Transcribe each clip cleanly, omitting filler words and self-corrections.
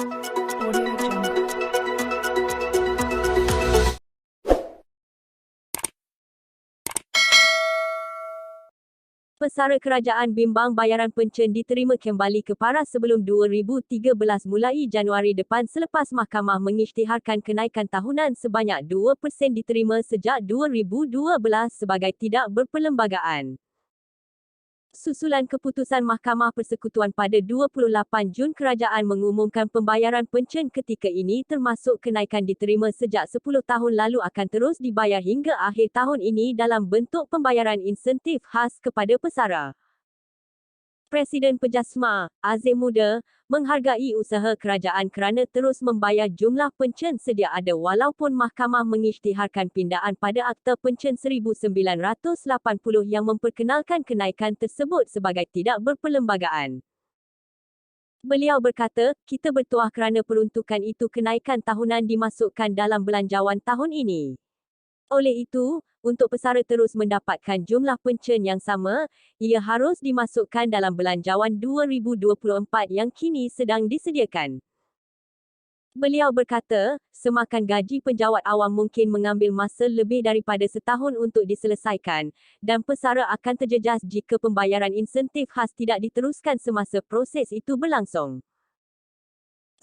Audio Jungle. Pesara kerajaan bimbang bayaran pencen diterima kembali ke paras sebelum 2013 mulai Januari depan selepas mahkamah mengisytiharkan kenaikan tahunan sebanyak 2% diterima sejak 2012 sebagai tidak berperlembagaan. Susulan keputusan Mahkamah Persekutuan pada 28 Jun, kerajaan mengumumkan pembayaran pencen ketika ini termasuk kenaikan diterima sejak 10 tahun lalu akan terus dibayar hingga akhir tahun ini dalam bentuk pembayaran insentif khas kepada pesara. Presiden Pejasma, Azim Muda, menghargai usaha kerajaan kerana terus membayar jumlah pencen sedia ada walaupun mahkamah mengisytiharkan pindaan pada Akta Pencen 1980 yang memperkenalkan kenaikan tersebut sebagai tidak berperlembagaan. Beliau berkata, kita bertuah kerana peruntukan itu kenaikan tahunan dimasukkan dalam belanjawan tahun ini. Oleh itu, untuk pesara terus mendapatkan jumlah pencen yang sama, ia harus dimasukkan dalam belanjawan 2024 yang kini sedang disediakan. Beliau berkata, semakan gaji penjawat awam mungkin mengambil masa lebih daripada setahun untuk diselesaikan, dan pesara akan terjejas jika pembayaran insentif khas tidak diteruskan semasa proses itu berlangsung.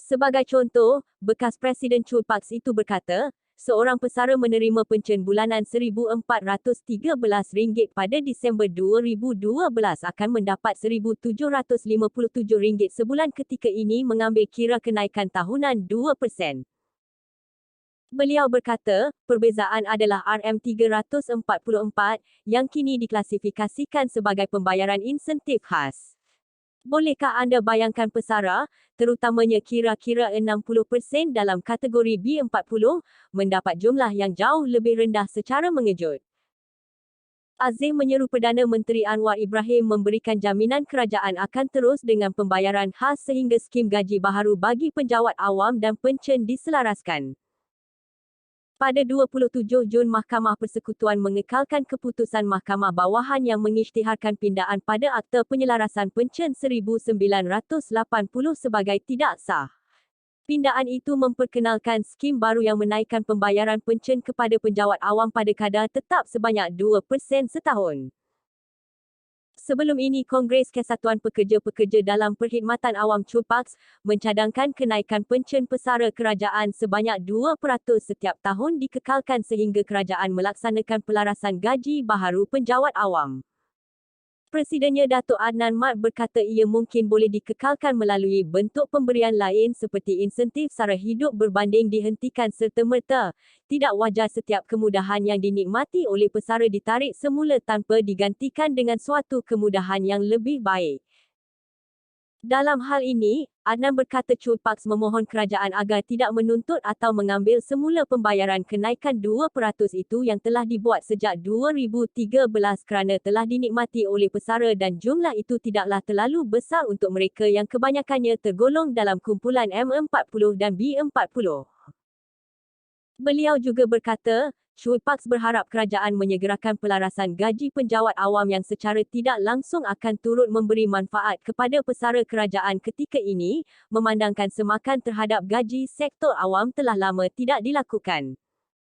Sebagai contoh, bekas Presiden Chul Parks itu berkata, seorang pesara menerima pencen bulanan RM1,413 pada Disember 2012 akan mendapat RM1,757 sebulan ketika ini mengambil kira kenaikan tahunan 2%. Beliau berkata, perbezaan adalah RM344 yang kini diklasifikasikan sebagai pembayaran insentif khas. Bolehkah anda bayangkan pesara, terutamanya kira-kira 60% dalam kategori B40, mendapat jumlah yang jauh lebih rendah secara mengejut? Azim menyeru Perdana Menteri Anwar Ibrahim memberikan jaminan kerajaan akan terus dengan pembayaran khas sehingga skim gaji baharu bagi penjawat awam dan pencen diselaraskan. Pada 27 Jun, Mahkamah Persekutuan mengekalkan keputusan Mahkamah Bawahan yang mengisytiharkan pindaan pada Akta Penyelarasan Pencen 1980 sebagai tidak sah. Pindaan itu memperkenalkan skim baru yang menaikkan pembayaran pencen kepada penjawat awam pada kadar tetap sebanyak 2% setahun. Sebelum ini, Kongres Kesatuan Pekerja-Pekerja dalam Perkhidmatan Awam Chul Parks mencadangkan kenaikan pencen pesara kerajaan sebanyak 2% setiap tahun dikekalkan sehingga kerajaan melaksanakan pelarasan gaji baharu penjawat awam. Presidennya Datuk Adnan Mat berkata ia mungkin boleh dikekalkan melalui bentuk pemberian lain seperti insentif sara hidup berbanding dihentikan serta-merta. Tidak wajar setiap kemudahan yang dinikmati oleh pesara ditarik semula tanpa digantikan dengan suatu kemudahan yang lebih baik. Dalam hal ini, Adnan berkata Chul Parks memohon kerajaan agar tidak menuntut atau mengambil semula pembayaran kenaikan 2% itu yang telah dibuat sejak 2013 kerana telah dinikmati oleh pesara dan jumlah itu tidaklah terlalu besar untuk mereka yang kebanyakannya tergolong dalam kumpulan M40 dan B40. Beliau juga berkata, Chul Parks berharap kerajaan menyegerakan pelarasan gaji penjawat awam yang secara tidak langsung akan turut memberi manfaat kepada pesara kerajaan ketika ini, memandangkan semakan terhadap gaji sektor awam telah lama tidak dilakukan.